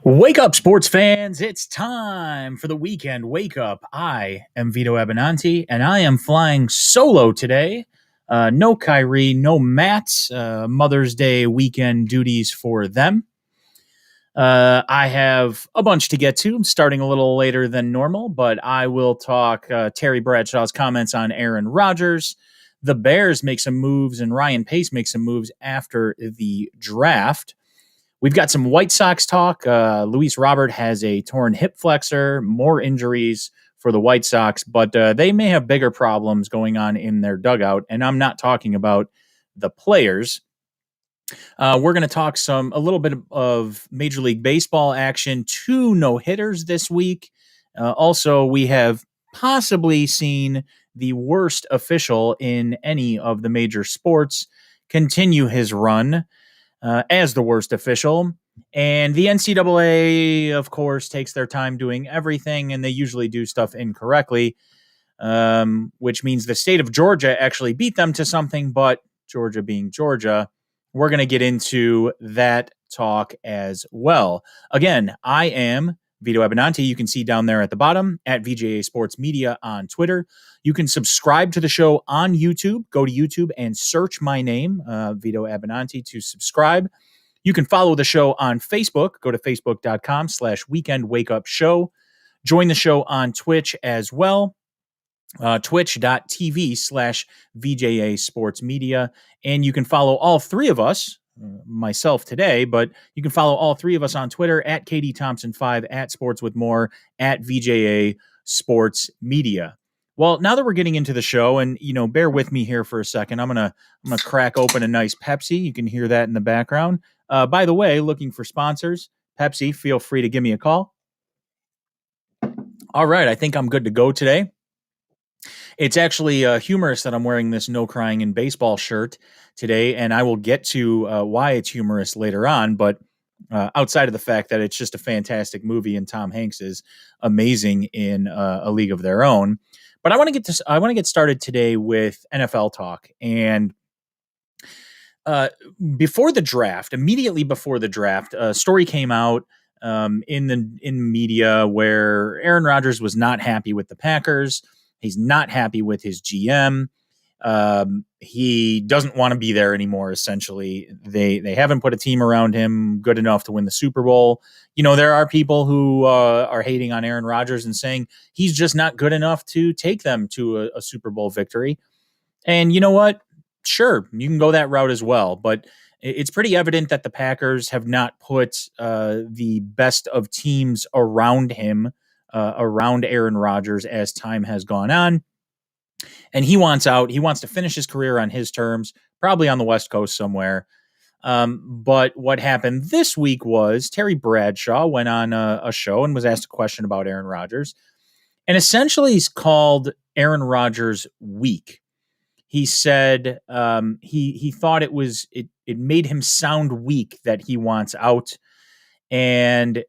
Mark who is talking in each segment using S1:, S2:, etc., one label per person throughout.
S1: Wake up, sports fans. It's time for the weekend wake up. I am Vito and I am flying solo today. No Kyrie, no Matt. Mother's Day weekend duties for them. I have a bunch to get to. I'm starting a little later than normal, but I will talk Terry Bradshaw's comments on Aaron Rodgers. The Bears make some moves, and Ryan Pace makes some moves after the draft. We've got some White Sox talk. Luis Robert has a torn hip flexor, more injuries for the White Sox, but they may have bigger problems going on in their dugout. And I'm not talking about the players. We're going to talk a little bit of Major League Baseball action. 2 no-hitters this week. Also, we have possibly seen the worst official in any of the major sports continue his run as the worst official. And the NCAA, of course, takes their time doing everything, and they usually do stuff incorrectly, which means the state of Georgia actually beat them to something, but Georgia being Georgia, we're going to get into that talk as well. Again, I am Vito Abinanti. You can see down there at the bottom at VJA Sports Media on Twitter. You can subscribe to the show on YouTube. Go to YouTube and search my name, Vito Abinanti, to subscribe. You can follow the show on Facebook. Go to facebook.com/weekendwakeupshow. Join the show on Twitch as well. Twitch.tv/VJA Sports Media. And you can follow all three of us, myself today, but you can follow all three of us on Twitter at KDThompson5, at Sports with More, at VJA Sports Media. Well, now that we're getting into the show, and bear with me here for a second, I'm gonna crack open a nice Pepsi. You can hear that in the background. By the way, looking for sponsors, Pepsi, feel free to give me a call. All right, I think I'm good to go today. It's actually humorous that I'm wearing this No Crying in Baseball shirt today, and I will get to why it's humorous later on, but outside of the fact that it's just a fantastic movie and Tom Hanks is amazing in A League of Their Own. But I want to get started today with NFL talk. And before the draft, immediately before the draft, a story came out in media where Aaron Rodgers was not happy with the Packers. He's not happy with his GM. He doesn't want to be there anymore. Essentially, they haven't put a team around him good enough to win the Super Bowl. There are people who are hating on Aaron Rodgers and saying he's just not good enough to take them to a Super Bowl victory. And you know what? Sure, you can go that route as well. But it's pretty evident that the Packers have not put the best of teams around him, around Aaron Rodgers as time has gone on. And he wants out. He wants to finish his career on his terms, probably on the West Coast somewhere. But what happened this week was Terry Bradshaw went on a show and was asked a question about Aaron Rodgers. And essentially he's called Aaron Rodgers weak. He said he thought it made him sound weak that he wants out. And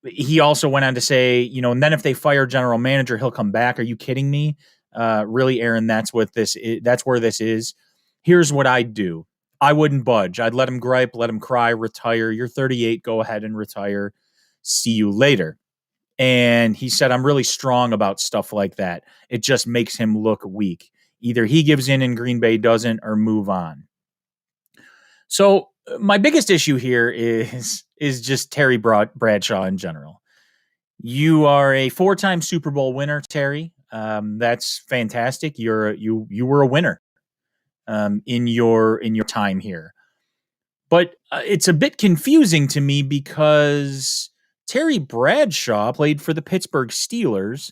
S1: he also went on to say, and then if they fire general manager, he'll come back. Are you kidding me? Really, Aaron, that's where this is. Here's what I'd do. I wouldn't budge. I'd let him gripe, let him cry, retire. You're 38. Go ahead and retire. See you later. And he said, I'm really strong about stuff like that. It just makes him look weak. Either he gives in and Green Bay doesn't, or move on. So my biggest issue here is just Terry Bradshaw in general. You are a 4-time Super Bowl winner, Terry. That's fantastic. You were a winner in your time here. But it's a bit confusing to me because Terry Bradshaw played for the Pittsburgh Steelers,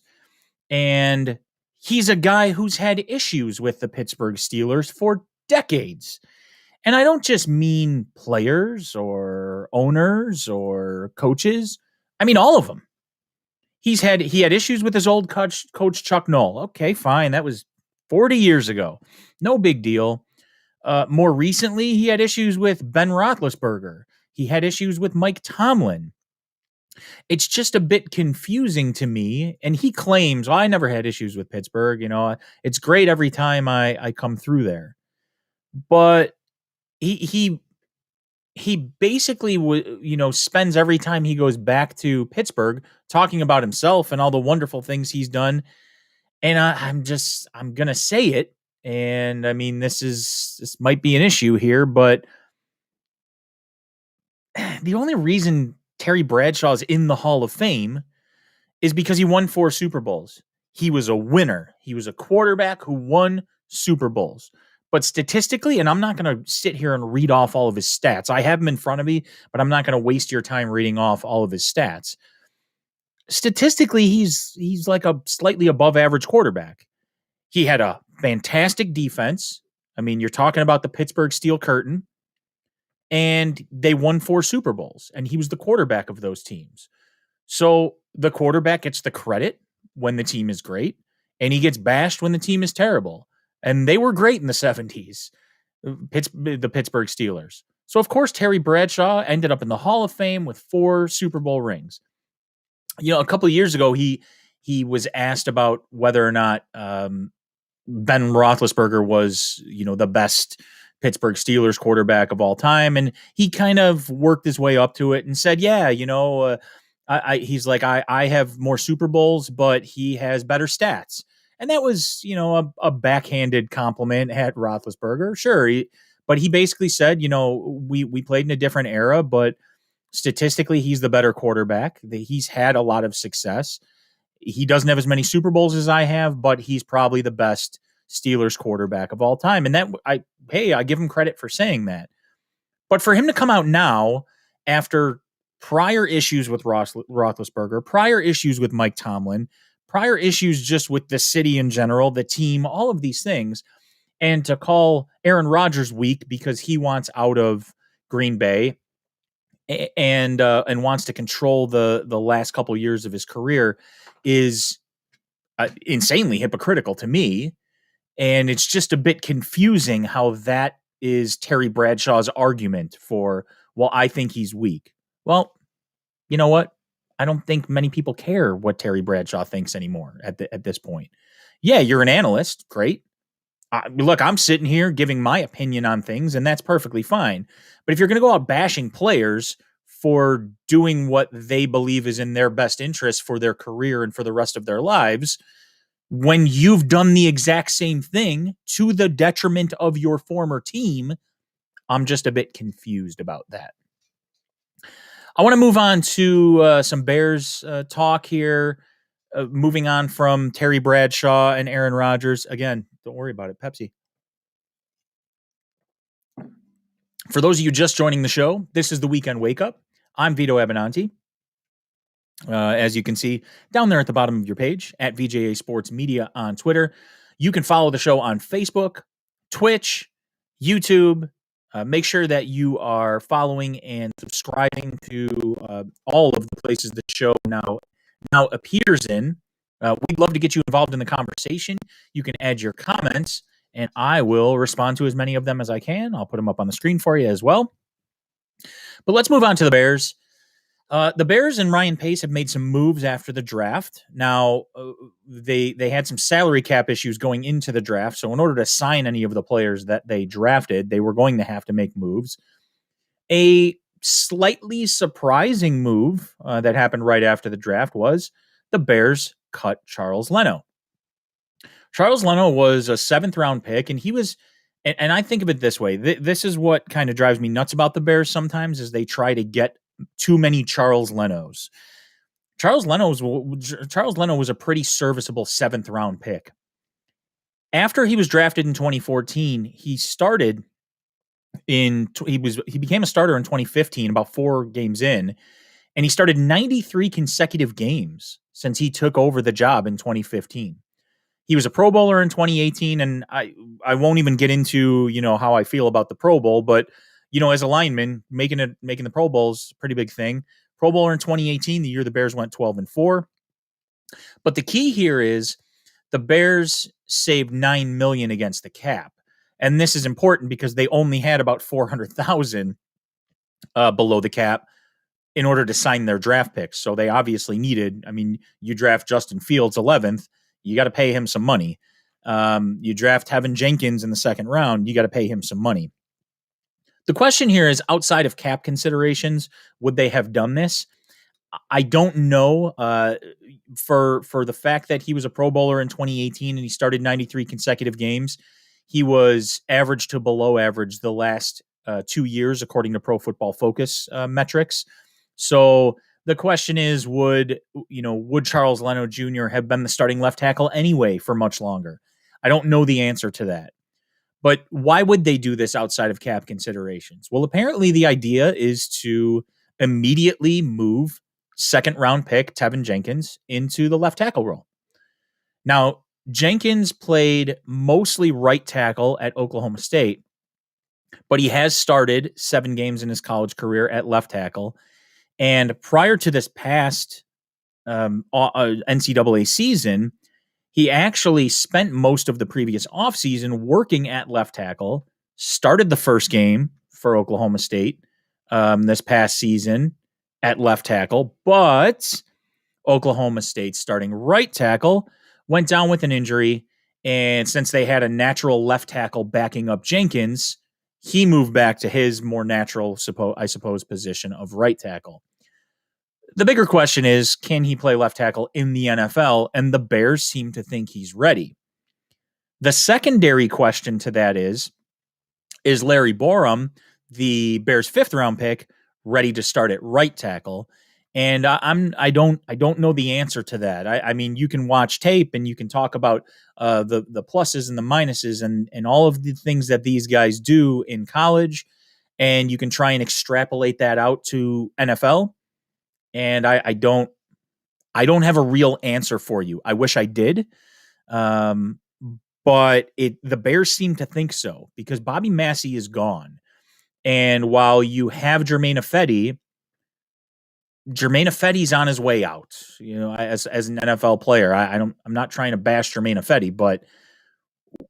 S1: and he's a guy who's had issues with the Pittsburgh Steelers for decades. And I don't just mean players or owners or coaches. I mean all of them. He had issues with his old coach Chuck Noll. Okay, fine. That was 40 years ago. No big deal. More recently, he had issues with Ben Roethlisberger. He had issues with Mike Tomlin. It's just a bit confusing to me. And he claims, I never had issues with Pittsburgh. It's great every time I come through there. But he he basically spends every time he goes back to Pittsburgh talking about himself and all the wonderful things he's done. And I'm going to say it. And I mean, this might be an issue here, but the only reason Terry Bradshaw is in the Hall of Fame is because he won 4 Super Bowls. He was a winner. He was a quarterback who won Super Bowls. But statistically, and I'm not going to sit here and read off all of his stats. I have them in front of me, but I'm not going to waste your time reading off all of his stats. Statistically, he's like a slightly above average quarterback. He had a fantastic defense. I mean, you're talking about the Pittsburgh Steel Curtain, and they won 4 Super Bowls, and he was the quarterback of those teams. So the quarterback gets the credit when the team is great, and he gets bashed when the team is terrible. And they were great in the 70s, the Pittsburgh Steelers. So, of course, Terry Bradshaw ended up in the Hall of Fame with 4 Super Bowl rings. A couple of years ago, he was asked about whether or not Ben Roethlisberger was, the best Pittsburgh Steelers quarterback of all time. And he kind of worked his way up to it and said, yeah, he's like, I have more Super Bowls, but he has better stats. And that was, a backhanded compliment at Roethlisberger. Sure. But he basically said, we played in a different era, but statistically, he's the better quarterback. He's had a lot of success. He doesn't have as many Super Bowls as I have, but he's probably the best Steelers quarterback of all time. And I give him credit for saying that. But for him to come out now after prior issues with Roethlisberger, prior issues with Mike Tomlin, prior issues just with the city in general, the team, all of these things, and to call Aaron Rodgers weak because he wants out of Green Bay and wants to control the last couple years of his career is insanely hypocritical to me. And it's just a bit confusing how that is Terry Bradshaw's argument for, well, I think he's weak. Well, you know what? I don't think many people care what Terry Bradshaw thinks anymore at this point. Yeah, you're an analyst. Great. Look, I'm sitting here giving my opinion on things, and that's perfectly fine. But if you're going to go out bashing players for doing what they believe is in their best interest for their career and for the rest of their lives, when you've done the exact same thing to the detriment of your former team, I'm just a bit confused about that. I want to move on to some Bears talk here. Moving on from Terry Bradshaw and Aaron Rodgers. Again, don't worry about it. Pepsi. For those of you just joining the show, this is the Weekend Wake Up. I'm Vito Abenanti. As you can see down there at the bottom of your page, at VJA Sports Media on Twitter. You can follow the show on Facebook, Twitch, YouTube. Make sure that you are following and subscribing to all of the places the show now appears in. We'd love to get you involved in the conversation. You can add your comments, and I will respond to as many of them as I can. I'll put them up on the screen for you as well. But let's move on to the Bears. The Bears and Ryan Pace have made some moves after the draft. Now, they had some salary cap issues going into the draft, so in order to sign any of the players that they drafted, they were going to have to make moves. A slightly surprising move that happened right after the draft was the Bears cut Charles Leno. Charles Leno was a 7th-round pick, and he was, and I think of it this way. This is what kind of drives me nuts about the Bears sometimes, is they try to get too many Charles Lenos. Charles Leno was a pretty serviceable 7th-round pick. After he was drafted in 2014, he became a starter in 2015, about 4 games in, and he started 93 consecutive games since he took over the job in 2015. He was a Pro Bowler in 2018, and I won't even get into, how I feel about the Pro Bowl, but as a lineman, making the Pro Bowl is a pretty big thing. Pro Bowler in 2018, the year the Bears went 12-4. But the key here is the Bears saved $9 million against the cap. And this is important because they only had about $400,000 below the cap in order to sign their draft picks. So they obviously needed, you draft Justin Fields 11th, you got to pay him some money. You draft Tevin Jenkins in the 2nd round, you got to pay him some money. The question here is, outside of cap considerations, would they have done this? I don't know. For the fact that he was a Pro Bowler in 2018 and he started 93 consecutive games, he was average to below average the last 2 years, according to Pro Football Focus metrics. So the question is, would Charles Leno Jr. have been the starting left tackle anyway for much longer? I don't know the answer to that. But why would they do this outside of cap considerations? Well, apparently the idea is to immediately move second round pick Tevin Jenkins into the left tackle role. Now, Jenkins played mostly right tackle at Oklahoma State, but he has started 7 games in his college career at left tackle. And prior to this past NCAA season, he actually spent most of the previous offseason working at left tackle, started the first game for Oklahoma State this past season at left tackle, but Oklahoma State starting right tackle went down with an injury, and since they had a natural left tackle backing up Jenkins, he moved back to his more natural, I suppose, position of right tackle. The bigger question is, can he play left tackle in the NFL? And the Bears seem to think he's ready. The secondary question to that is Larry Borom, the Bears' 5th round pick, ready to start at right tackle? And I don't know the answer to that. I mean, you can watch tape and you can talk about the pluses and the minuses and all of the things that these guys do in college, and you can try and extrapolate that out to NFL. And I don't have a real answer for you. I wish I did. But the Bears seem to think so, because Bobby Massey is gone. And while you have Germain Ifedi's on his way out, as an NFL player. I'm not trying to bash Germain Ifedi, but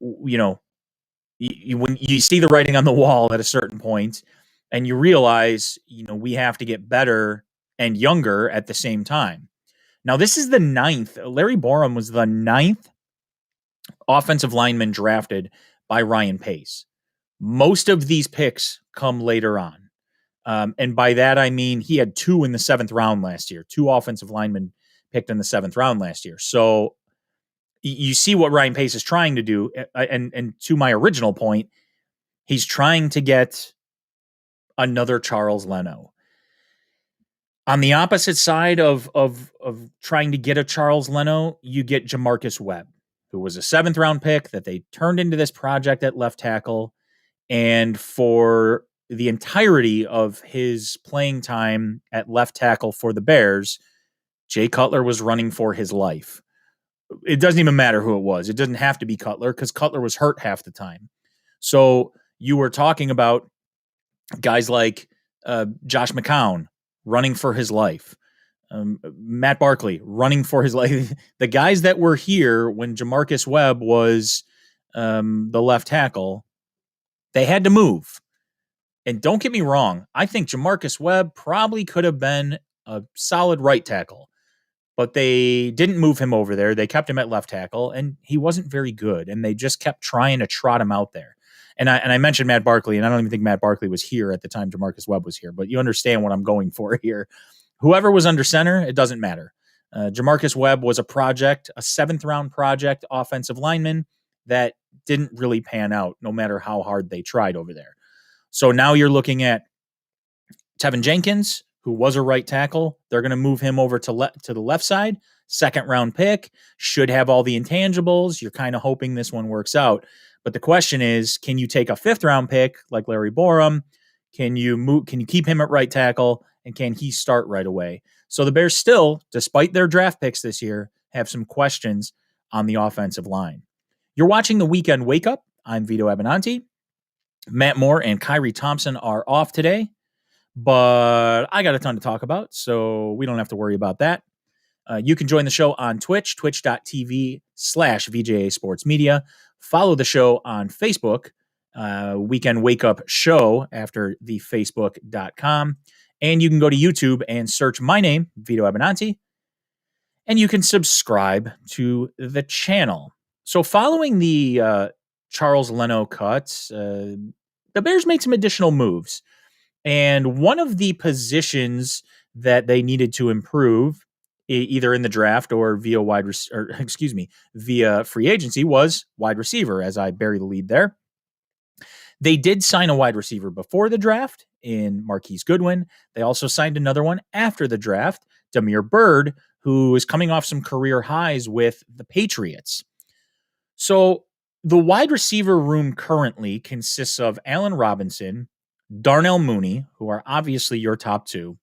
S1: when you see the writing on the wall at a certain point and you realize, we have to get better and younger at the same time. Now, this is the 9th. Larry Borom was the 9th offensive lineman drafted by Ryan Pace. Most of these picks come later on. And by that, I mean he had 2 in the 7th round last year, 2 offensive linemen picked in the 7th round last year. So you see what Ryan Pace is trying to do. And to my original point, he's trying to get another Charles Leno. On the opposite side of trying to get a Charles Leno, you get Jamarcus Webb, who was a 7th round pick that they turned into this project at left tackle. And for the entirety of his playing time at left tackle for the Bears, Jay Cutler was running for his life. It doesn't even matter who it was. It doesn't have to be Cutler, because Cutler was hurt half the time. So you were talking about guys like Josh McCown running for his life. Matt Barkley running for his life. The guys that were here when Jamarcus Webb was the left tackle, they had to move. And don't get me wrong, I think Jamarcus Webb probably could have been a solid right tackle, but they didn't move him over there. They kept him at left tackle, and he wasn't very good, and they just kept trying to trot him out there. And I mentioned Matt Barkley, and I don't even think Matt Barkley was here at the time Jamarcus Webb was here, but you understand what I'm going for here. Whoever was under center, it doesn't matter. Jamarcus Webb was a project, a 7th round project offensive lineman that didn't really pan out, no matter how hard they tried over there. So now you're looking at Tevin Jenkins, who was a right tackle. They're going to move him over to the left side. 2nd round pick, should have all the intangibles. You're kind of hoping this one works out. But the question is, can you take a 5th round pick like Larry Borom? Can you keep him at right tackle? And can he start right away? So the Bears still, despite their draft picks this year, have some questions on the offensive line. You're watching the Weekend Wake Up. I'm Vito Abenanti. Matt Moore and Kyrie Thompson are off today, but I got a ton to talk about, so we don't have to worry about that. You can join the show on Twitch, twitch.tv/VJA Sports Media. Follow the show on Facebook, Weekend Wake Up Show, after the facebook.com. And you can go to YouTube and search my name, Vito Abenanti, and you can subscribe to the channel. So following the Charles Leno cut, there the Bears made some additional moves. And one of the positions that they needed to improve, either in the draft or via via free agency, was wide receiver. As I bury the lead there, they did sign a wide receiver before the draft in Marquise Goodwin. They also signed another one after the draft, Damiere Byrd, who is coming off some career highs with the Patriots. So the wide receiver room currently consists of Allen Robinson, Darnell Mooney, who are obviously your top two,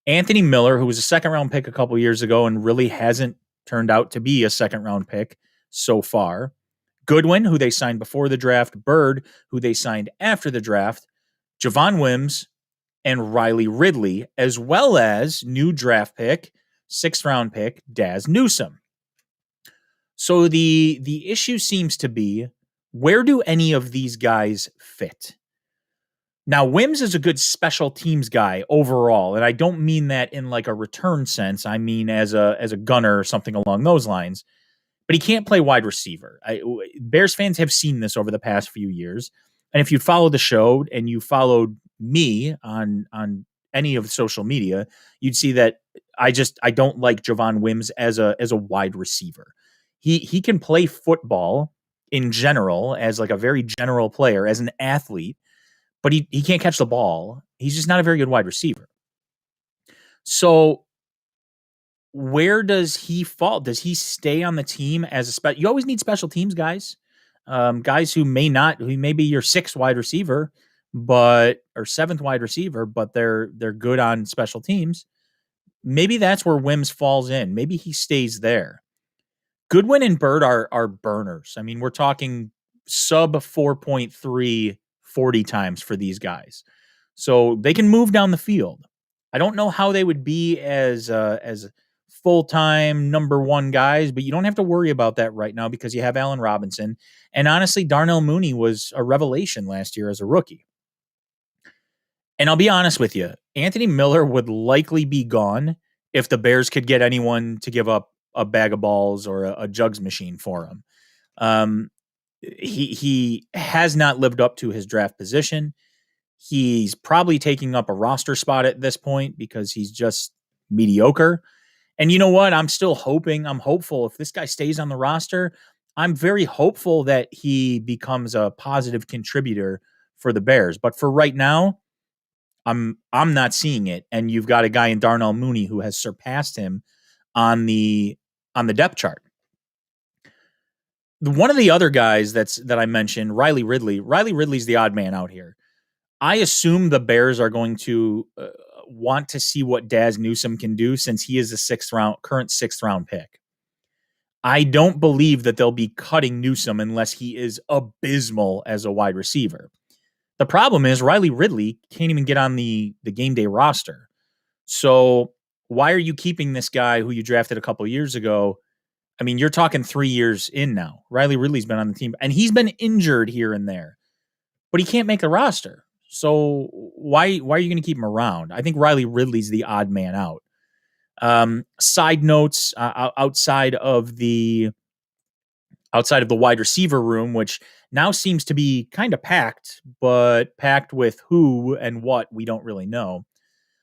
S1: Anthony Miller, who was a second-round pick a couple years ago and really hasn't turned out to be a second-round pick so far, Goodwin, who they signed before the draft, Byrd, who they signed after the draft, Javon Wims, and Riley Ridley, as well as new draft pick, sixth-round pick, Daz Newsome. So the issue seems to be, where do any of these guys fit? Now, Wims is a good special teams guy overall, and I don't mean that in like a return sense. I mean as a gunner or something along those lines. But he can't play wide receiver. Bears fans have seen this over the past few years. And if you follow the show and you followed me on any of social media, you'd see that I don't like Javon Wims as a wide receiver. He can play football in general as like a very general player, as an athlete, but he can't catch the ball. He's just not a very good wide receiver. So where does he fall? Does he stay on the team as a you always need special teams guys, guys who may be your sixth wide receiver, or seventh wide receiver, but they're good on special teams. Maybe that's where Wims falls in. Maybe he stays there. Goodwin and Byrd are burners. I mean, we're talking sub 4.3 40 times for these guys. So they can move down the field. I don't know how they would be as full-time number one guys, but you don't have to worry about that right now because you have Allen Robinson. And honestly, Darnell Mooney was a revelation last year as a rookie. And I'll be honest with you, Anthony Miller would likely be gone if the Bears could get anyone to give up a bag of balls or a jugs machine for him. He has not lived up to his draft position. He's probably taking up a roster spot at this point because he's just mediocre. And you know what? I'm hopeful if this guy stays on the roster, I'm very hopeful that he becomes a positive contributor for the Bears. But for right now, I'm not seeing it. And you've got a guy in Darnell Mooney who has surpassed him on the depth chart. One of the other guys that I mentioned, Riley Ridley's the odd man out here. I assume the Bears are going to want to see what Daz Newsome can do since he is a current sixth round pick. I don't believe that they'll be cutting Newsome unless he is abysmal as a wide receiver. The problem is Riley Ridley can't even get on the game day roster. So why are you keeping this guy who you drafted a couple years ago? I mean, you're talking 3 years in now. Riley Ridley's been on the team, and he's been injured here and there, but he can't make the roster. So why are you going to keep him around? I think Riley Ridley's the odd man out. Side notes outside of the wide receiver room, which now seems to be kind of packed, but packed with who and what we don't really know.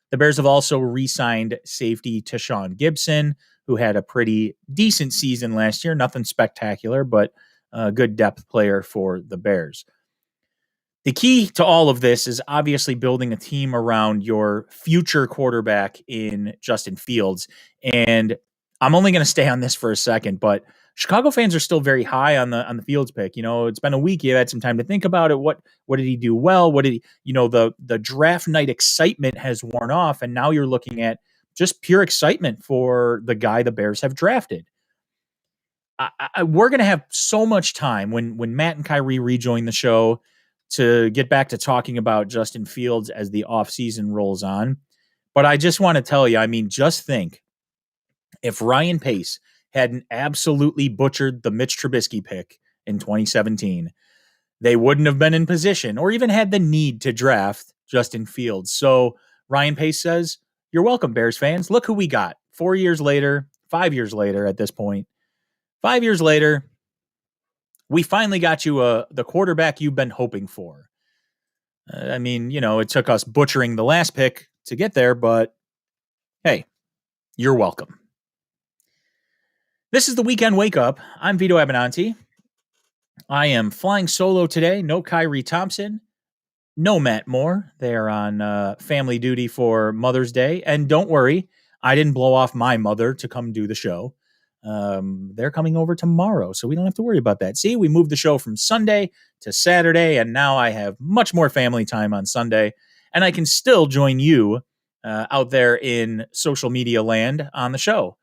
S1: The Bears have also re-signed safety Tashawn Gibson, who had a pretty decent season last year. Nothing spectacular, but a good depth player for the Bears. The key to all of this is obviously building a team around your future quarterback in Justin Fields. And I'm only going to stay on this for a second, but Chicago fans are still very high on the Fields pick. You know, it's been a week. You had some time to think about it. What did he do well? What did he, the draft night excitement has worn off. And now you're looking at just pure excitement for the guy the Bears have drafted. We're going to have so much time when Matt and Kyrie rejoin the show to get back to talking about Justin Fields as the offseason rolls on. But I just want to tell you, I mean, just think if Ryan Pace hadn't absolutely butchered the Mitch Trubisky pick in 2017, they wouldn't have been in position or even had the need to draft Justin Fields. So Ryan Pace says, you're welcome, Bears fans. Look who we got 4 years later, 5 years later at this point. 5 years later, we finally got you the quarterback you've been hoping for. I mean, it took us butchering the last pick to get there, but hey, you're welcome. This is the Weekend Wake Up. I'm Vito Abinanti. I am flying solo today. No Kyrie Thompson. No Matt Moore. They are on family duty for Mother's Day. And don't worry, I didn't blow off my mother to come do the show. They're coming over tomorrow, so we don't have to worry about that. See, we moved the show from Sunday to Saturday, and now I have much more family time on Sunday, and I can still join you out there in social media land on the show.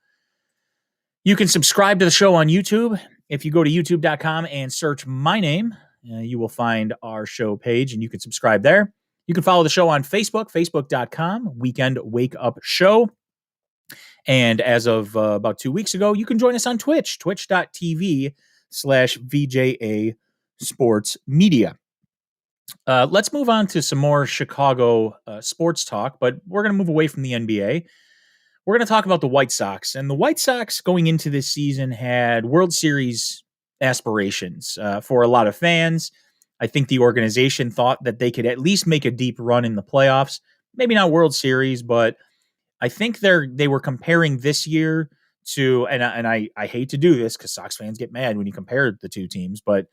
S1: You can subscribe to the show on YouTube. If you go to youtube.com and search my name, you will find our show page, and you can subscribe there. You can follow the show on Facebook, facebook.com, Weekend Wake Up Show. And as of about 2 weeks ago, you can join us on Twitch, twitch.tv/VJA Sports Media. Let's move on to some more Chicago sports talk, but we're going to move away from the NBA. We're going to talk about the White Sox. And the White Sox going into this season had World Series aspirations for a lot of fans. I think the organization thought that they could at least make a deep run in the playoffs. Maybe not World Series, but I think they were comparing this year to, and I hate to do this because Sox fans get mad when you compare the two teams, but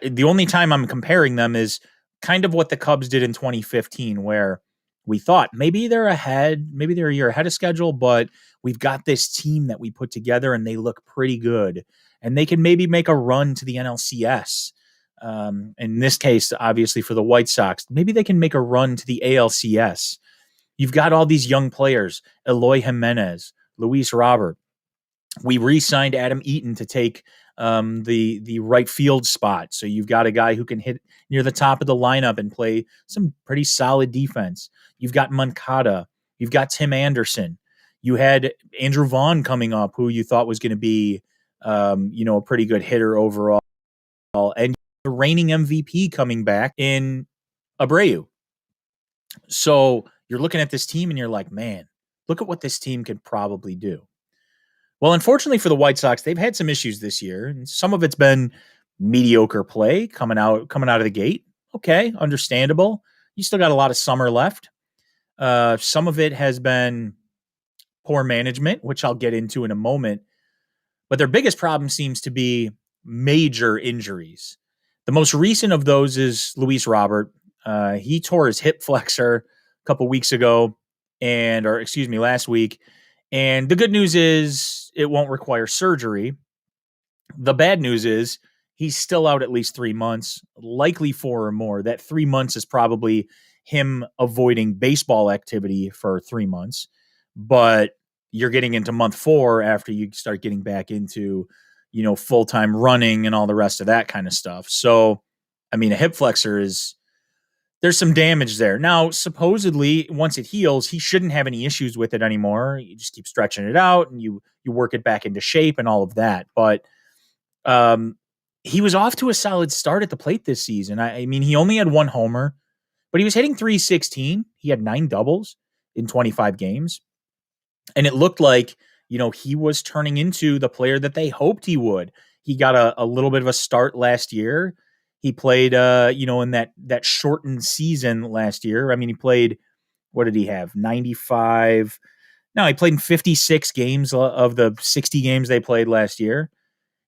S1: the only time I'm comparing them is kind of what the Cubs did in 2015, where we thought maybe they're ahead, maybe they're a year ahead of schedule, but we've got this team that we put together and they look pretty good, and they can maybe make a run to the NLCS. In this case, obviously for the White Sox, maybe they can make a run to the ALCS. You've got all these young players, Eloy Jimenez, Luis Robert. We re-signed Adam Eaton to take the right field spot. So you've got a guy who can hit near the top of the lineup and play some pretty solid defense. You've got Moncada. You've got Tim Anderson. You had Andrew Vaughn coming up, who you thought was going to be, a pretty good hitter overall. And the reigning MVP coming back in Abreu. So you're looking at this team and you're like, man, look at what this team could probably do. Well, unfortunately for the White Sox, they've had some issues this year, and some of it's been mediocre play coming out of the gate. Okay, understandable. You still got a lot of summer left. Some of it has been poor management, which I'll get into in a moment. But their biggest problem seems to be major injuries. The most recent of those is Luis Robert. He tore his hip flexor a couple weeks ago, last week. And the good news is it won't require surgery. The bad news is he's still out at least 3 months, likely 4 or more. That 3 months is probably him avoiding baseball activity for 3 months. But you're getting into month 4 after you start getting back into, full-time running and all the rest of that kind of stuff. So, I mean, a hip flexor there's some damage there. Now, supposedly, once it heals, he shouldn't have any issues with it anymore. You just keep stretching it out and you work it back into shape and all of that. But he was off to a solid start at the plate this season. I mean, he only had 1 homer, but he was hitting .316. He had 9 doubles in 25 games. And it looked like, he was turning into the player that they hoped he would. He got a little bit of a start last year. He played, in that shortened season last year. I mean, he played, what did he have? 95. No, he played in 56 games of the 60 games they played last year.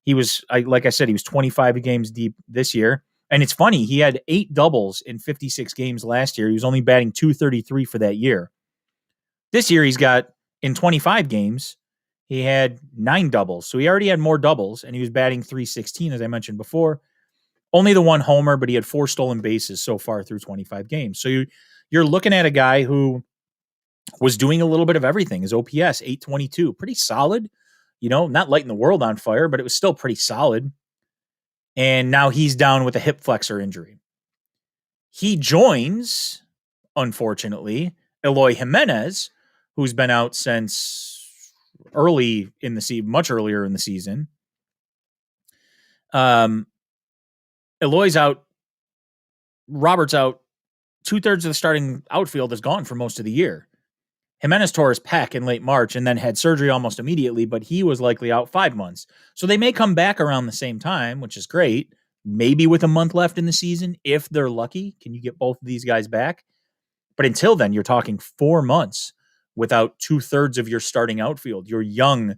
S1: He was, like I said, he was 25 games deep this year. And it's funny, he had 8 doubles in 56 games last year. He was only batting .233 for that year. This year, he's got, in 25 games, he had 9 doubles. So he already had more doubles, and he was batting .316, as I mentioned before. Only the 1 homer, but he had 4 stolen bases so far through 25 games. So you're looking at a guy who was doing a little bit of everything. His OPS, 822, pretty solid. Not lighting the world on fire, but it was still pretty solid. And now he's down with a hip flexor injury. He joins, unfortunately, Eloy Jimenez, who's been out since early in the season, much earlier in the season. Eloy's out. Robert's out. 2/3 of the starting outfield is gone for most of the year. Jimenez tore his pec in late March and then had surgery almost immediately, but he was likely out 5 months. So they may come back around the same time, which is great. maybe with a month left in the season, if they're lucky. Can you get both of these guys back? But until then, you're talking 4 months without 2/3 of your starting outfield, your young,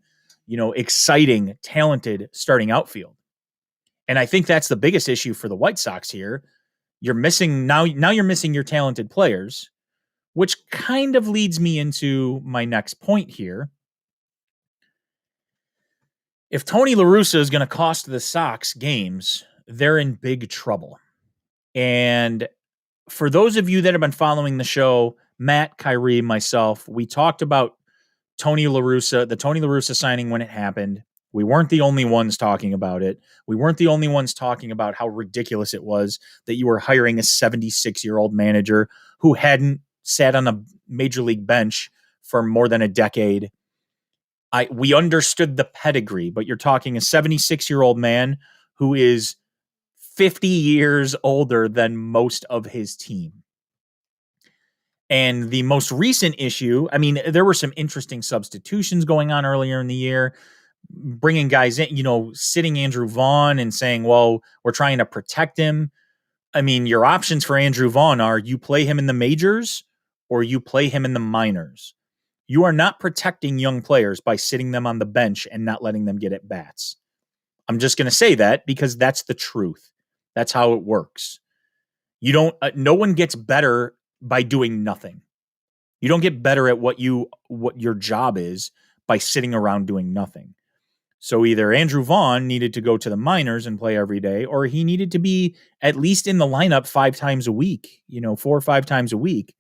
S1: exciting, talented starting outfield. And I think that's the biggest issue for the White Sox here. You're missing now you're missing your talented players, which kind of leads me into my next point here. If Tony Larussa is going to cost the Sox games, they're in big trouble. And for those of you that have been following the show, Matt, Kyrie, myself, we talked about the Tony Larussa signing when it happened. We weren't the only ones talking about it. We weren't the only ones talking about how ridiculous it was that you were hiring a 76-year-old manager who hadn't sat on a major league bench for more than a decade. We understood the pedigree, but you're talking a 76-year-old man who is 50 years older than most of his team. And the most recent issue, I mean, there were some interesting substitutions going on earlier in the year, bringing guys in, sitting Andrew Vaughn and saying, well, we're trying to protect him. I mean, your options for Andrew Vaughn are you play him in the majors or you play him in the minors. You are not protecting young players by sitting them on the bench and not letting them get at bats. I'm just going to say that because that's the truth. That's how it works. No one gets better by doing nothing. You don't get better at what your job is by sitting around doing nothing. So either Andrew Vaughn needed to go to the minors and play every day, or he needed to be at least in the lineup 5 times a week, 4 or 5 times a week.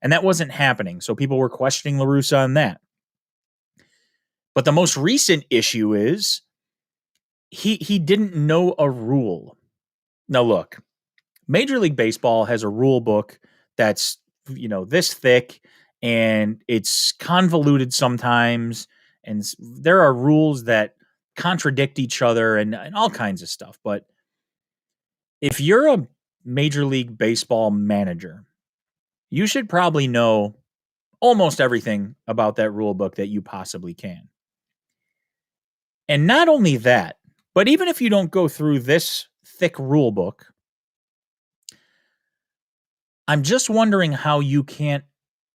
S1: And that wasn't happening. So people were questioning Larussa on that. But the most recent issue is he didn't know a rule. Now look, Major League Baseball has a rule book that's, this thick, and it's convoluted sometimes. And there are rules that contradict each other and all kinds of stuff. But if you're a Major League Baseball manager, you should probably know almost everything about that rule book that you possibly can. And not only that, but even if you don't go through this thick rule book, I'm just wondering how you can't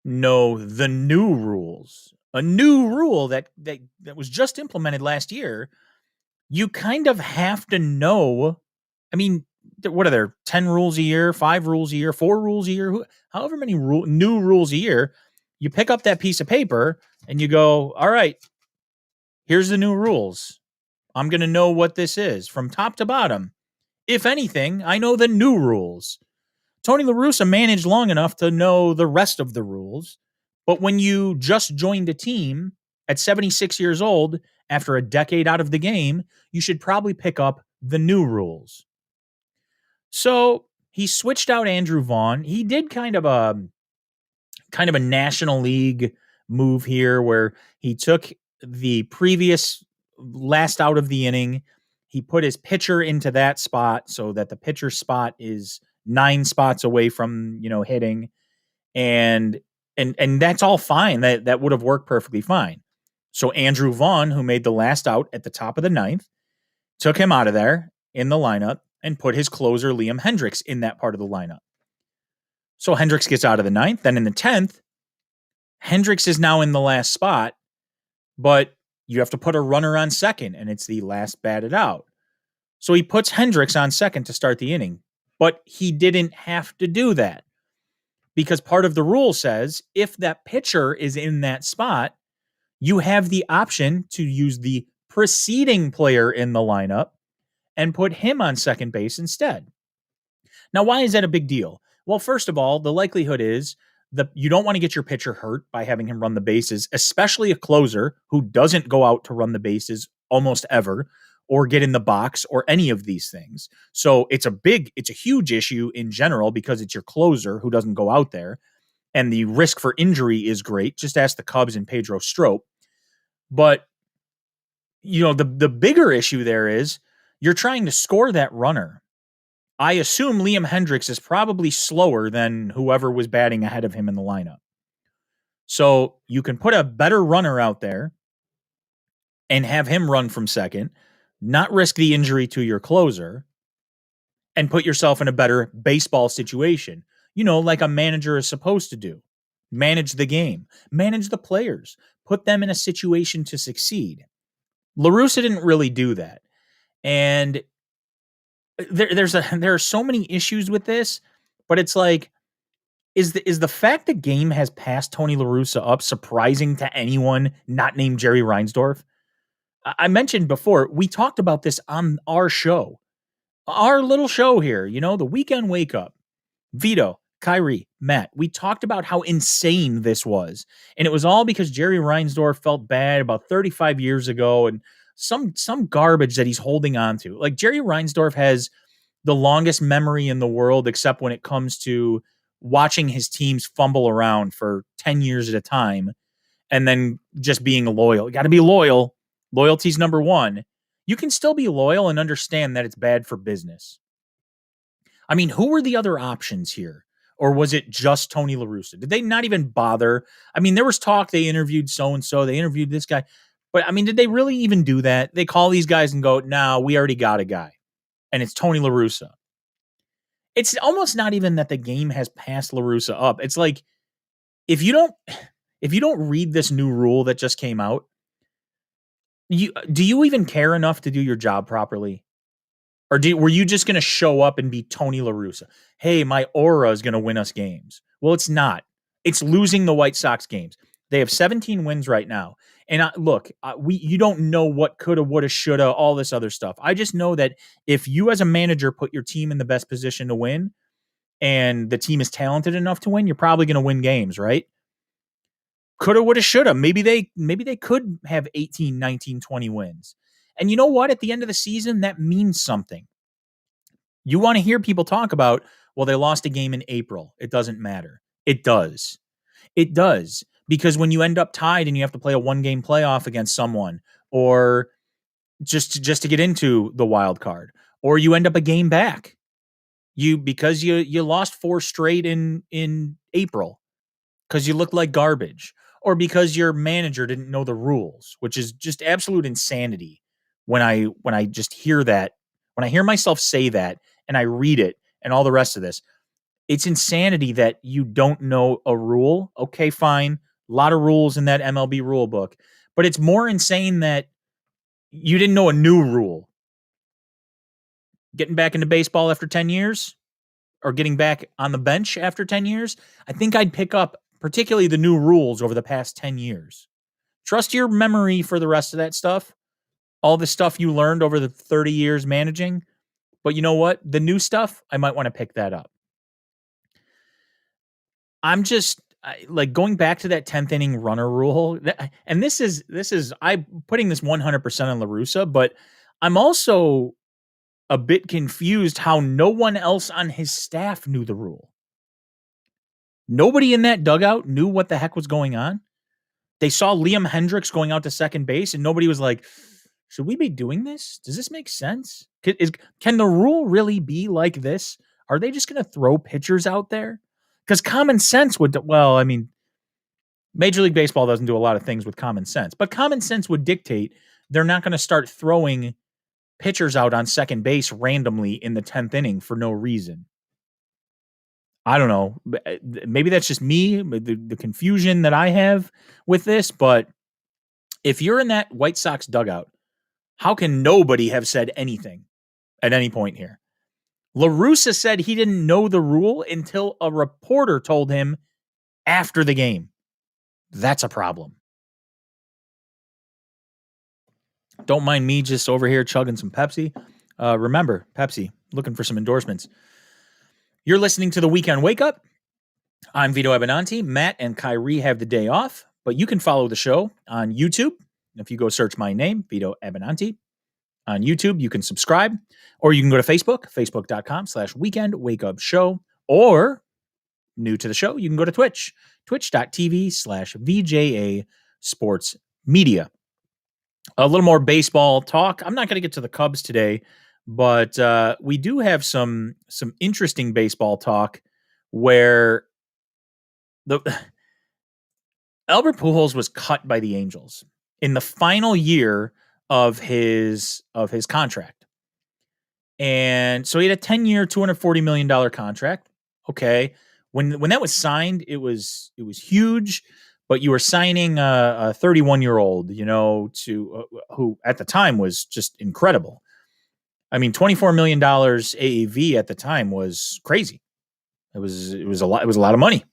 S1: know the new rules. A new rule that was just implemented last year. You kind of have to know. I mean, what are there? 10 rules a year, 5 rules a year, 4 rules a year, however many new rules a year. You pick up that piece of paper and you go, all right, here's the new rules. I'm going to know what this is from top to bottom. If anything, I know the new rules. Tony LaRussa managed long enough to know the rest of the rules. But when you just joined a team at 76 years old, after a decade out of the game, you should probably pick up the new rules. So he switched out Andrew Vaughn. He did kind of a National League move here where he took the previous last out of the inning. He put his pitcher into that spot so that the pitcher spot is 9 spots away from, hitting. And that's all fine. That would have worked perfectly fine. So Andrew Vaughn, who made the last out at the top of the 9th, took him out of there in the lineup and put his closer, Liam Hendriks, in that part of the lineup. So Hendriks gets out of the 9th. Then in the 10th, Hendriks is now in the last spot, but you have to put a runner on second, and it's the last batted out. So he puts Hendriks on second to start the inning, but he didn't have to do that because part of the rule says if that pitcher is in that spot, you have the option to use the preceding player in the lineup and put him on second base instead. Now, why is that a big deal? Well, first of all, the likelihood is that you don't want to get your pitcher hurt by having him run the bases, especially a closer who doesn't go out to run the bases almost ever or get in the box or any of these things. So it's a huge issue in general because it's your closer who doesn't go out there. And the risk for injury is great. Just ask the Cubs and Pedro Strop. But, the bigger issue there is you're trying to score that runner. I assume Liam Hendriks is probably slower than whoever was batting ahead of him in the lineup. So you can put a better runner out there and have him run from second, not risk the injury to your closer, and put yourself in a better baseball situation. Like a manager is supposed to do. Manage the game, manage the players, put them in a situation to succeed. Larussa didn't really do that. And there are so many issues with this, but it's like, is the fact the game has passed Tony Larussa up surprising to anyone not named Jerry Reinsdorf? I mentioned before, we talked about this on our show, our little show here, the weekend wake up. Vito, Kyrie, Matt, we talked about how insane this was. And it was all because Jerry Reinsdorf felt bad about 35 years ago and some garbage that he's holding on to. Like, Jerry Reinsdorf has the longest memory in the world, except when it comes to watching his teams fumble around for 10 years at a time and then just being loyal. You got to be loyal. Loyalty's number one. You can still be loyal and understand that it's bad for business. I mean, who were the other options here? Or was it just Tony Larussa? Did they not even bother? I mean, there was talk they interviewed so-and-so, they interviewed this guy. But, I mean, did they really even do that? They call these guys and go, "No, we already got a guy. And it's Tony Larussa." It's almost not even that the game has passed Larussa up. It's like, if you don't read this new rule that just came out, do you even care enough to do your job properly? Or were you just going to show up and be Tony Larussa? Hey, my aura is going to win us games. Well, it's not. It's losing the White Sox games. They have 17 wins right now. And look, you don't know what coulda, woulda, shoulda, all this other stuff. I just know that if you as a manager put your team in the best position to win and the team is talented enough to win, you're probably going to win games, right? Coulda, woulda, shoulda. Maybe they could have 18, 19, 20 wins. And you know what? At the end of the season, that means something. You want to hear people talk about, well, they lost a game in April. It doesn't matter. It does. It does. Because when you end up tied and you have to play a one-game playoff against someone, or just to get into the wild card, or you end up a game back, because you lost 4 straight in April because you looked like garbage, or because your manager didn't know the rules, which is just absolute insanity. When I just hear that, when I hear myself say that and I read it and all the rest of this, it's insanity that you don't know a rule. Okay, fine. A lot of rules in that MLB rule book, but it's more insane that you didn't know a new rule. Getting back into baseball after 10 years, or getting back on the bench after 10 years, I think I'd pick up particularly the new rules over the past 10 years. Trust your memory for the rest of that stuff. All the stuff you learned over the 30 years managing. But you know what? The new stuff, I might want to pick that up. I'm just like going back to that 10th inning runner rule. And this is I'm putting this 100% on Larussa, but I'm also a bit confused how no one else on his staff knew the rule. Nobody in that dugout knew what the heck was going on. They saw Liam Hendriks going out to second base and nobody was like, should we be doing this? Does this make sense? Can the rule really be like this? Are they just going to throw pitchers out there? Because common sense would, well, I mean, Major League Baseball doesn't do a lot of things with common sense, but common sense would dictate they're not going to start throwing pitchers out on second base randomly in the 10th inning for no reason. I don't know. Maybe that's just me, the confusion that I have with this, but if you're in that White Sox dugout, how can nobody have said anything at any point here? Larussa said he didn't know the rule until a reporter told him after the game. That's a problem. Don't mind me just over here chugging some Pepsi. Remember, Pepsi, looking for some endorsements. You're listening to the Weekend Wake Up. I'm Vito Abenanti. Matt and Kyrie have the day off, but you can follow the show on YouTube. If you go search my name, Vito Abenanti, on YouTube, you can subscribe, or you can go to Facebook, facebook.com/Weekend Wake Up Show, or new to the show, you can go to Twitch, twitch.tv/VJA Sports Media. A little more baseball talk. I'm not going to get to the Cubs today, but we do have some interesting baseball talk where Albert Pujols was cut by the Angels in the final year of his contract. And so he had a 10-year, $240 million contract. Okay. When that was signed, it was huge, but you were signing a 31-year-old, to who at the time was just incredible. I mean, $24 million AAV at the time was crazy. It was a lot. It was a lot of money.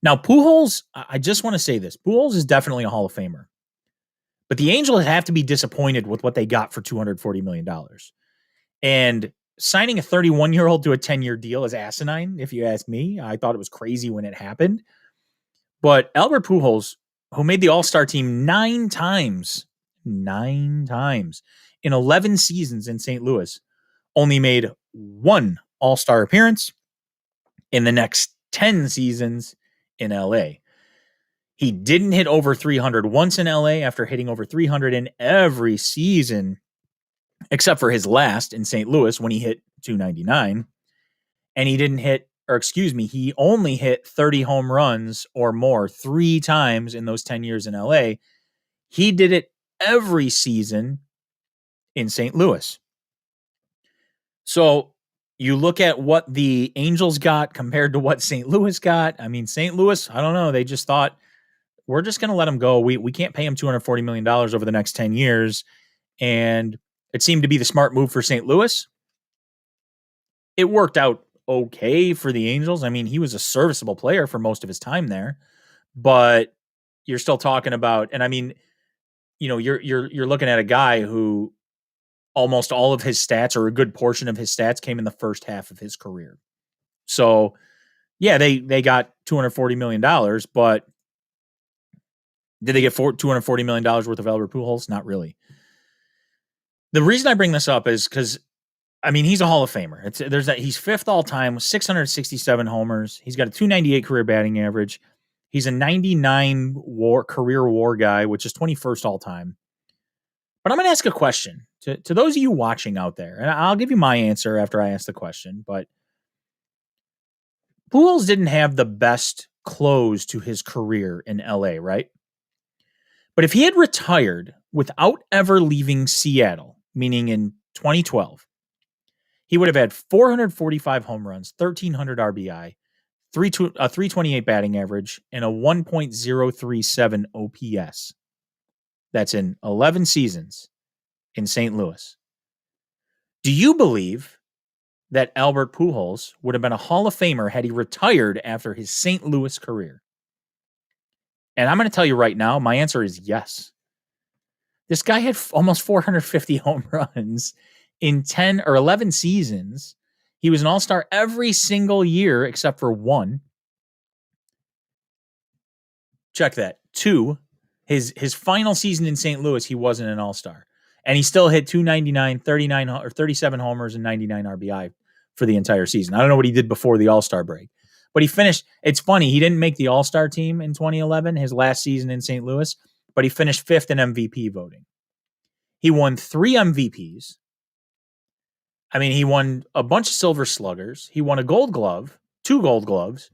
S1: Now, Pujols, I just want to say this. Pujols is definitely a Hall of Famer. But the Angels have to be disappointed with what they got for $240 million. And signing a 31-year-old to a 10-year deal is asinine, if you ask me. I thought it was crazy when it happened. But Albert Pujols, who made the All-Star team 9 times in 11 seasons in St. Louis, only made 1 All-Star appearance in the next 10 seasons in LA. He didn't hit over 300 once in LA after hitting over 300 in every season, except for his last in St. Louis when he hit 299. And he only hit 30 home runs or more 3 times in those 10 years in LA. He did it every season in St. Louis. So you look at what the Angels got compared to what St. Louis got. I mean, St. Louis, I don't know. They just thought, we're just going to let him go. We can't pay him $240 million over the next 10 years. And it seemed to be the smart move for St. Louis. It worked out okay for the Angels. I mean, he was a serviceable player for most of his time there, but you're still talking about, and I mean, you're looking at a guy who almost all of his stats, or a good portion of his stats, came in the first half of his career. So yeah, they got $240 million, but did they get $240 million worth of Albert Pujols? Not really. The reason I bring this up is because, I mean, he's a Hall of Famer. He's 5th all time with 667 homers. He's got a 298 career batting average. He's a 99 career WAR guy, which is 21st all time. But I'm going to ask a question to those of you watching out there, and I'll give you my answer after I ask the question. But Pujols didn't have the best close to his career in LA, right? But if he had retired without ever leaving Seattle, meaning in 2012, he would have had 445 home runs, 1,300 RBI, a 328 batting average, and a 1.037 OPS. That's in 11 seasons in St. Louis. Do you believe that Albert Pujols would have been a Hall of Famer had he retired after his St. Louis career? And I'm going to tell you right now, my answer is yes. This guy had almost 450 home runs in 10 or 11 seasons. He was an all-star every single year except for 1. Check that. 2. His final season in St. Louis, he wasn't an all-star. And he still hit 299, 39 or 37 homers and 99 RBI for the entire season. I don't know what he did before the All-Star break. But he finished, it's funny, he didn't make the All-Star team in 2011, his last season in St. Louis, but he finished 5th in MVP voting. He won 3 MVPs. I mean, he won a bunch of Silver Sluggers. He won a Gold Glove, 2 Gold Gloves.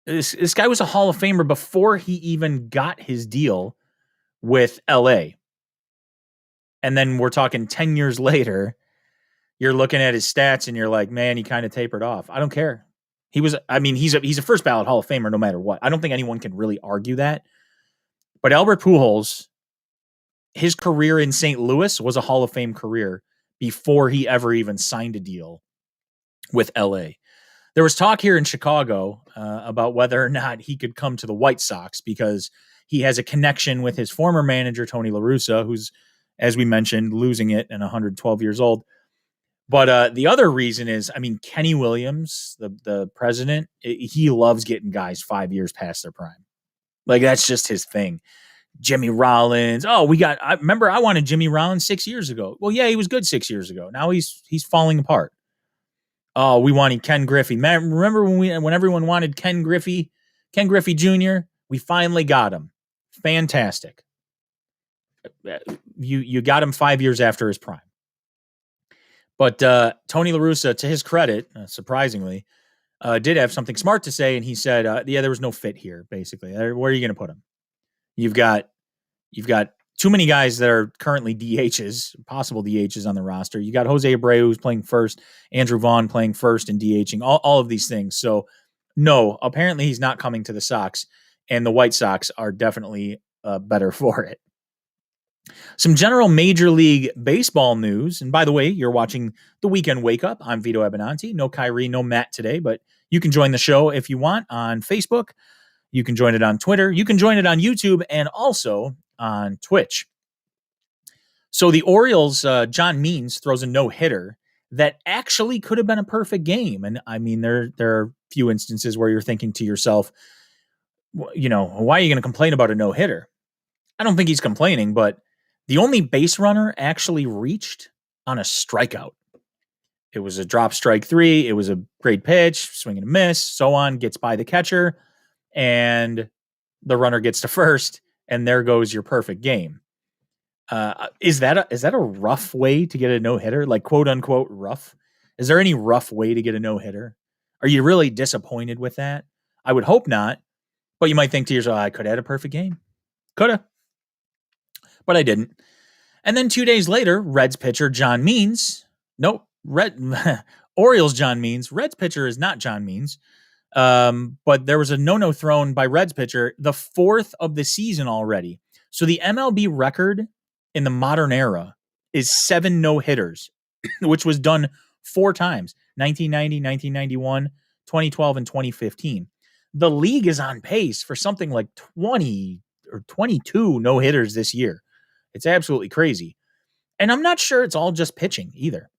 S1: This guy was a Hall of Famer before he even got his deal with LA. And then we're talking 10 years later, you're looking at his stats and you're like, man, he kind of tapered off. I don't care. He's a first ballot Hall of Famer no matter what. I don't think anyone can really argue that. But Albert Pujols, his career in St. Louis was a Hall of Fame career before he ever even signed a deal with LA. There was talk here in Chicago about whether or not he could come to the White Sox because he has a connection with his former manager, Tony Larussa, who's, as we mentioned, losing it and 112 years old. But the other reason is, I mean, Kenny Williams, the president, he loves getting guys 5 years past their prime. Like, that's just his thing. Jimmy Rollins. Oh, I wanted Jimmy Rollins 6 years ago. Well, yeah, he was good 6 years ago. Now he's falling apart. Oh, we wanted Ken Griffey. Man, remember when everyone wanted Ken Griffey Jr.? We finally got him. Fantastic. You got him 5 years after his prime. But Tony Larussa, to his credit, surprisingly, did have something smart to say, and he said, "Yeah, there was no fit here. Basically, where are you going to put him? You've got too many guys that are currently DHs, possible DHs on the roster. You got Jose Abreu who's playing first, Andrew Vaughn playing first and DHing, all of these things. So, no, apparently he's not coming to the Sox, and the White Sox are definitely better for it. Some general Major League Baseball news. And by the way, you're watching the Weekend Wake Up. I'm Vito Abinanti. No Kyrie, no Matt today, but you can join the show if you want on Facebook. You can join it on Twitter. You can join it on YouTube and also on Twitch. So the Orioles, John Means throws a no-hitter that actually could have been a perfect game. And I mean, there are a few instances where you're thinking to yourself, why are you going to complain about a no-hitter? I don't think he's complaining, but the only base runner actually reached on a strikeout. It was a drop strike 3. It was a great pitch, swing and a miss, so on, gets by the catcher, and the runner gets to first, and there goes your perfect game. Is that a rough way to get a no-hitter? Like, quote unquote, rough? Is there any rough way to get a no-hitter? Are you really disappointed with that? I would hope not. But you might think to yourself, I could have had a perfect game. Could have. But I didn't. And then 2 days later, Reds pitcher John Means. Nope. Orioles John Means. Reds pitcher is not John Means. But there was a no-no thrown by Reds pitcher, the 4th of the season already. So the MLB record in the modern era is 7 no-hitters, which was done 4 times, 1990, 1991, 2012, and 2015. The league is on pace for something like 20 or 22 no-hitters this year. It's absolutely crazy. And I'm not sure it's all just pitching either.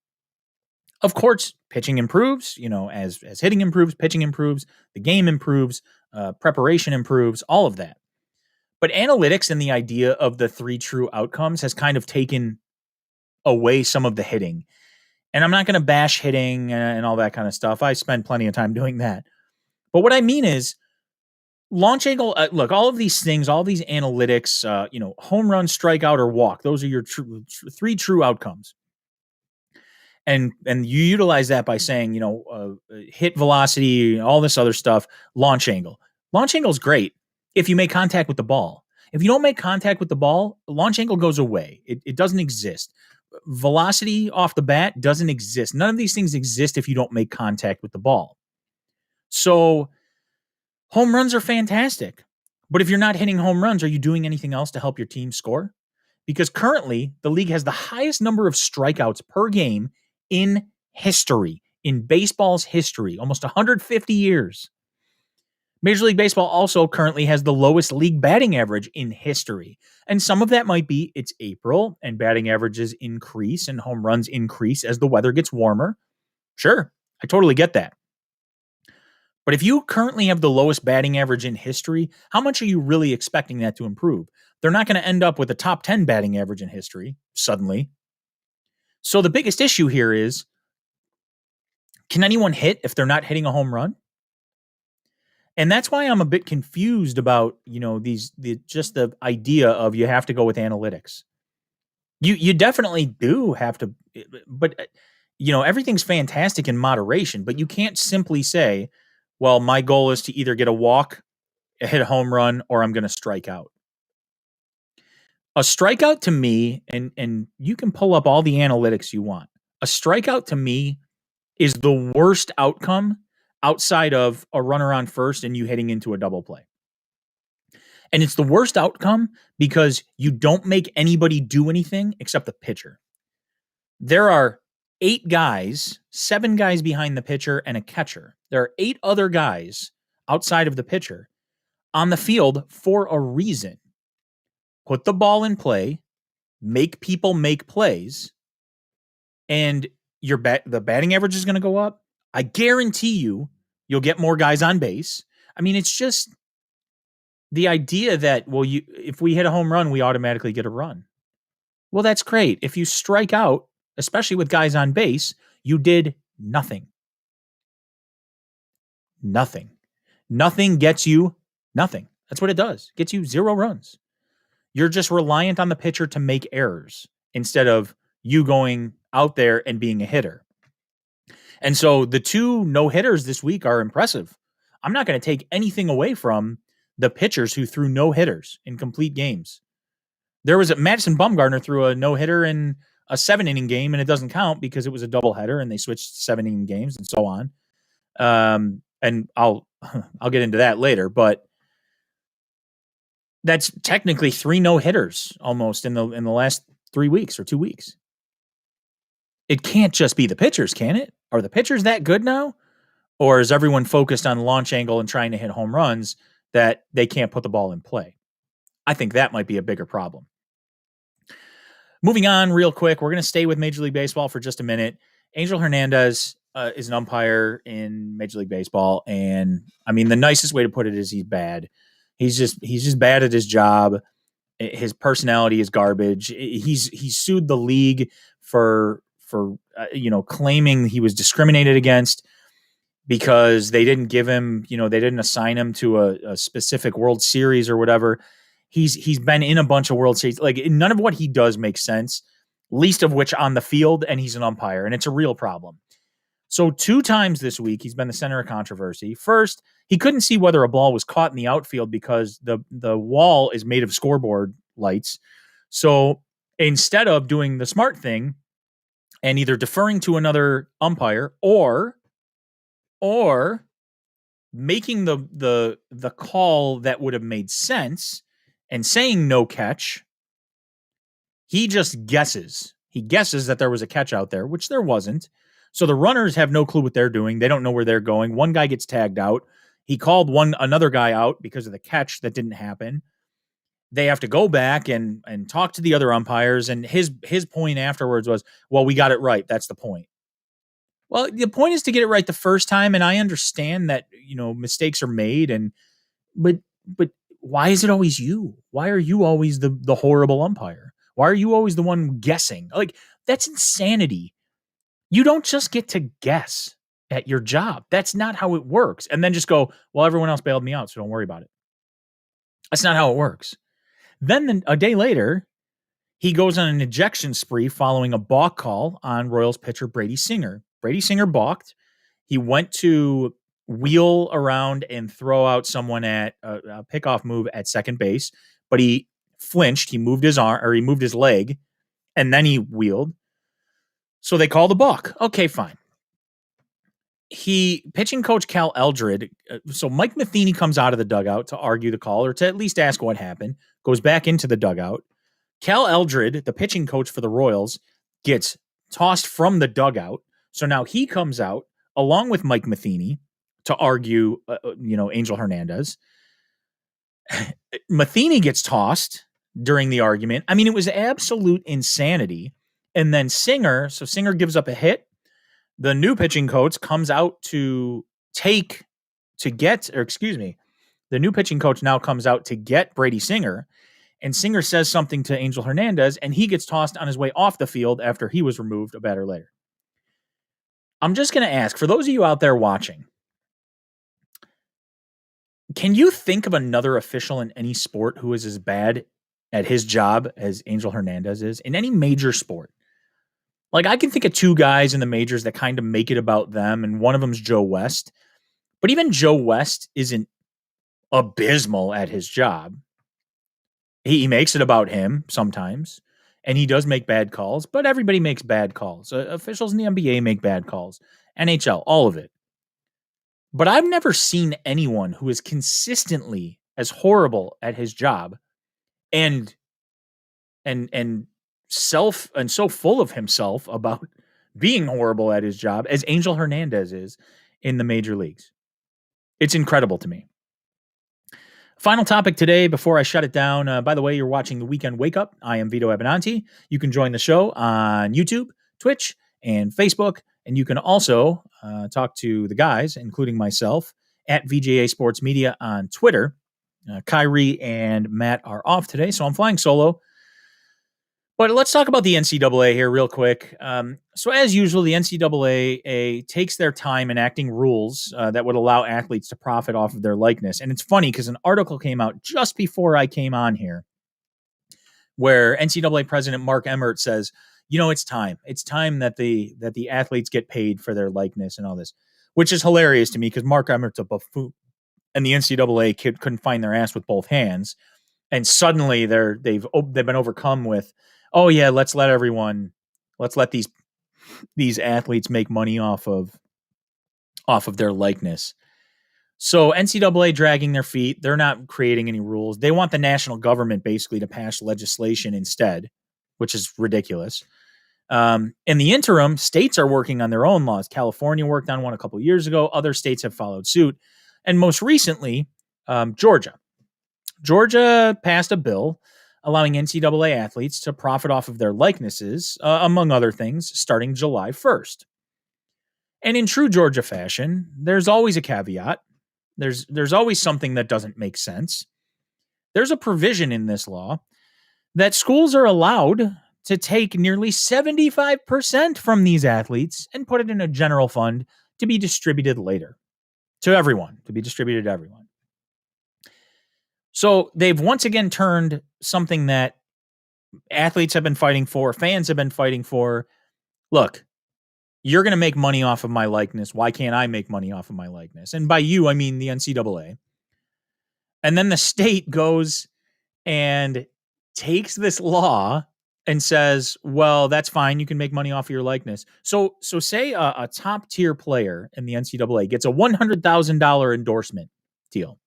S1: Of course, pitching improves, as hitting improves, pitching improves, the game improves, preparation improves, all of that. But analytics and the idea of the 3 true outcomes has kind of taken away some of the hitting. And I'm not going to bash hitting and all that kind of stuff. I spend plenty of time doing that. But what I mean is, launch angle, look, all of these things, all these analytics, home run, strikeout, or walk, those are your 3 true outcomes. And you utilize that by saying, hit velocity, all this other stuff, launch angle. Launch angle is great if you make contact with the ball. If you don't make contact with the ball, launch angle goes away. It doesn't exist. Velocity off the bat doesn't exist. None of these things exist if you don't make contact with the ball. So home runs are fantastic. But if you're not hitting home runs, are you doing anything else to help your team score? Because currently, the league has the highest number of strikeouts per game in history, in baseball's history, almost 150 years. Major League Baseball also currently has the lowest league batting average in history. And some of that might be it's April and batting averages increase and home runs increase as the weather gets warmer. Sure, I totally get that. But if you currently have the lowest batting average in history, how much are you really expecting that to improve? They're not going to end up with a top 10 batting average in history suddenly. So the biggest issue here is, can anyone hit if they're not hitting a home run? And that's why I'm a bit confused about, the idea of you have to go with analytics. You definitely do have to, but everything's fantastic in moderation, but you can't simply say, well, my goal is to either get a walk, hit a home run, or I'm going to strike out. A strikeout to me, and you can pull up all the analytics you want. A strikeout to me is the worst outcome outside of a runner on first and you hitting into a double play. And it's the worst outcome because you don't make anybody do anything except the pitcher. There are 8 guys, 7 guys behind the pitcher and a catcher. There are 8 other guys outside of the pitcher on the field for a reason. Put the ball in play, make people make plays, and the batting average is going to go up. I guarantee you'll get more guys on base. I mean, it's just the idea that, if we hit a home run, we automatically get a run. Well, that's great. If you strike out, especially with guys on base, you did nothing. Nothing. Nothing gets you nothing. That's what it does. Gets you 0 runs. You're just reliant on the pitcher to make errors instead of you going out there and being a hitter. And so the 2 no-hitters this week are impressive. I'm not going to take anything away from the pitchers who threw no-hitters in complete games. There was Madison Bumgarner threw a no-hitter in a 7-inning game, and it doesn't count because it was a doubleheader, and they switched to 7-inning games and so on. And I'll get into that later, but that's technically 3 no-hitters almost in the last 3 weeks or 2 weeks. It can't just be the pitchers, can it? Are the pitchers that good now? Or is everyone focused on launch angle and trying to hit home runs that they can't put the ball in play? I think that might be a bigger problem. Moving on real quick, we're going to stay with Major League Baseball for just a minute. Angel Hernandez is an umpire in Major League Baseball, and I mean the nicest way to put it is he's bad. He's just bad at his job. His personality is garbage. He's sued the league for claiming he was discriminated against because they didn't give him, they didn't assign him to a specific World Series or whatever. He's been in a bunch of World Series. Like, none of what he does makes sense, least of which on the field, and he's an umpire, and it's a real problem. So 2 times this week, he's been the center of controversy. First, he couldn't see whether a ball was caught in the outfield because the wall is made of scoreboard lights. So instead of doing the smart thing and either deferring to another umpire or making the call that would have made sense and saying no catch, he just guesses. He guesses that there was a catch out there, which there wasn't. So the runners have no clue what they're doing. They don't know where they're going. One guy gets tagged out. He called another guy out because of the catch that didn't happen. They have to go back and talk to the other umpires. And his point afterwards was, well, we got it right. That's the point. Well, the point is to get it right the first time. And I understand that, mistakes are made. But why is it always you? Why are you always the horrible umpire? Why are you always the one guessing? Like, that's insanity. You don't just get to guess at your job. That's not how it works. And then just go, well, everyone else bailed me out, so don't worry about it. That's not how it works. Then a day later, he goes on an ejection spree following a balk call on Royals pitcher Brady Singer. Brady Singer balked. He went to wheel around and throw out someone at a pickoff move at second base, but he flinched. He moved his arm, or he moved his leg, and then he wheeled. So they call the balk. Okay, fine. Pitching coach Cal Eldred. So Mike Matheny comes out of the dugout to argue the call, or to at least ask what happened, goes back into the dugout. Cal Eldred, the pitching coach for the Royals, gets tossed from the dugout. So now he comes out along with Mike Matheny to argue, Angel Hernandez. Matheny gets tossed during the argument. I mean, it was absolute insanity. And then Singer gives up a hit. The new pitching coach comes out the new pitching coach now comes out to get Brady Singer, and Singer says something to Angel Hernandez, and he gets tossed on his way off the field after he was removed a batter later. I'm just going to ask, for those of you out there watching, can you think of another official in any sport who is as bad at his job as Angel Hernandez is in any major sport? Like, I can think of 2 guys in the majors that kind of make it about them, and one of them's Joe West. But even Joe West isn't abysmal at his job. He makes it about him sometimes, and he does make bad calls, but everybody makes bad calls. Officials in the NBA make bad calls. NHL, all of it. But I've never seen anyone who is consistently as horrible at his job and so full of himself about being horrible at his job as Angel Hernandez is in the major leagues. It's incredible to me. Final topic today before I shut it down. By the way, you're watching The Weekend Wake Up. I am Vito Abenanti. You can join the show on YouTube, Twitch, and Facebook. And you can also talk to the guys, including myself, at VJA Sports Media on Twitter. Kyrie and Matt are off today, so I'm flying solo. But let's talk about the NCAA here real quick. So as usual, the NCAA takes their time enacting rules that would allow athletes to profit off of their likeness. And it's funny because an article came out just before I came on here where NCAA President Mark Emmert says, it's time. It's time that the athletes get paid for their likeness and all this, which is hilarious to me because Mark Emmert's a buffoon and the NCAA couldn't find their ass with both hands. And suddenly they've been overcome with, oh yeah, let's let these athletes make money off of their likeness. So NCAA dragging their feet. They're not creating any rules. They want the national government basically to pass legislation instead, which is ridiculous. In the interim, states are working on their own laws. California worked on one a couple of years ago. Other states have followed suit. And most recently, Georgia. Georgia passed a bill allowing NCAA athletes to profit off of their likenesses, among other things, starting July 1st. And in true Georgia fashion, there's always a caveat. There's always something that doesn't make sense. There's a provision in this law that schools are allowed to take nearly 75% from these athletes and put it in a general fund to be distributed later to everyone, to be distributed to everyone. So they've once again turned something that athletes have been fighting for, fans have been fighting for. Look, you're going to make money off of my likeness. Why can't I make money off of my likeness? And by you, I mean the NCAA. And then the state goes and takes this law and says, well, that's fine. You can make money off of your likeness. So say a top tier player in the NCAA gets a $100,000 endorsement deal.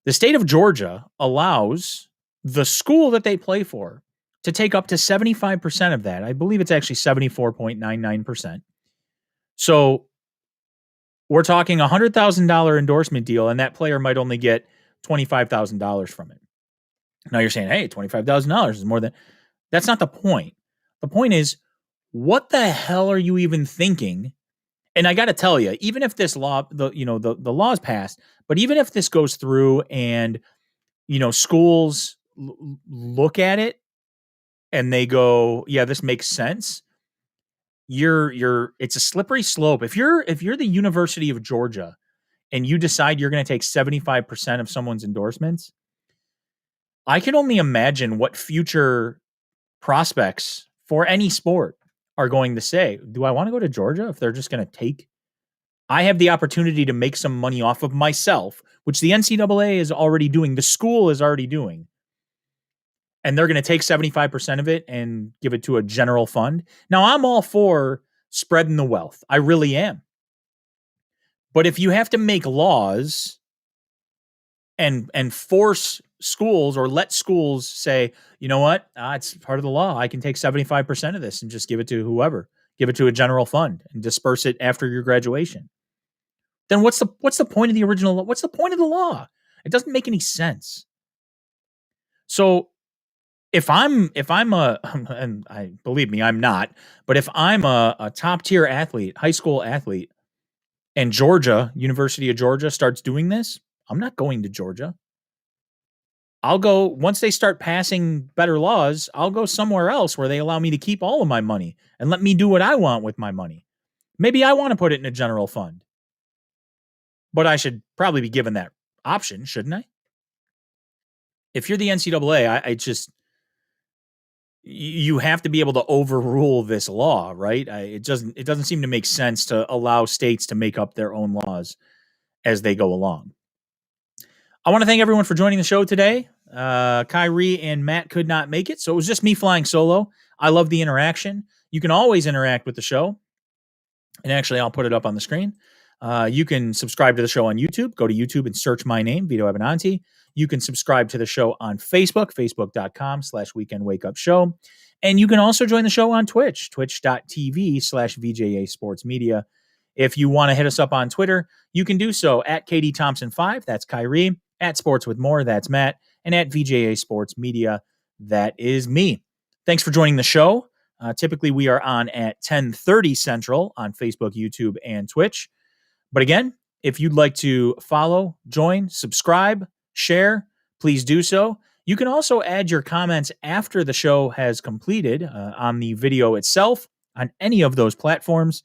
S1: The state of Georgia allows the school that they play for to take up to 75% of that. I believe it's actually 74.99%. So we're talking a $100,000 endorsement deal, and that player might only get $25,000 from it. Now you're saying, hey, $25,000 is more than... That's not the point. The point is, what the hell are you even thinking? And I got to tell you, even if this law, the law is passed, but even if this goes through and, schools look at it and they go, yeah, this makes sense. It's a slippery slope. If you're the University of Georgia and you decide you're going to take 75% of someone's endorsements, I can only imagine what future prospects for any sport are going to say. Do I want to go to Georgia if they're just going to take? I have the opportunity to make some money off of myself, which the NCAA is already doing. The school is already doing. And they're going to take 75% of it and give it to a general fund. Now, I'm all for spreading the wealth. I really am. But if you have to make laws and force schools or let schools say, you know what, it's part of the law. I can take 75% of this and just give it to whoever. Give it to a general fund and disperse it after your graduation. Then what's the point of the original law? What's the point of the law? It doesn't make any sense. So if I'm and believe me, I'm not, but if I'm a top tier athlete, high school athlete, and University of Georgia starts doing this, I'm not going to Georgia. I'll go, once they start passing better laws, I'll go somewhere else where they allow me to keep all of my money and let me do what I want with my money. Maybe I want to put it in a general fund. But I should probably be given that option, shouldn't I? If you're the NCAA, you have to be able to overrule this law, right? It doesn't seem to make sense to allow states to make up their own laws as they go along. I want to thank everyone for joining the show today. Kyrie and Matt could not make it, so it was just me flying solo. I love the interaction. You can always interact with the show. And actually, I'll put it up on the screen. You can subscribe to the show on YouTube. Go to YouTube and search my name, Vito Abenanti. You can subscribe to the show on Facebook, facebook.com/weekendwakeupshow. And you can also join the show on Twitch, twitch.tv/VJA Sports Media. If you want to hit us up on Twitter, you can do so at KD Thompson5, that's Kyrie, at Sports with More, that's Matt, and at VJA Sports Media, that is me. Thanks for joining the show. Typically, we are on at 10:30 Central on Facebook, YouTube, and Twitch. But again, if you'd like to follow, join, subscribe, share, please do so. You can also add your comments after the show has completed on the video itself on any of those platforms.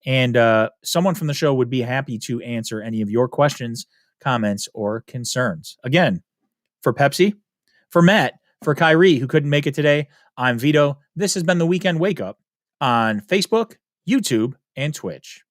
S1: And someone from the show would be happy to answer any of your questions, comments, or concerns. Again, for Pepsi, for Matt, for Kyrie, who couldn't make it today, I'm Vito. This has been the Weekend Wake Up on Facebook, YouTube, and Twitch.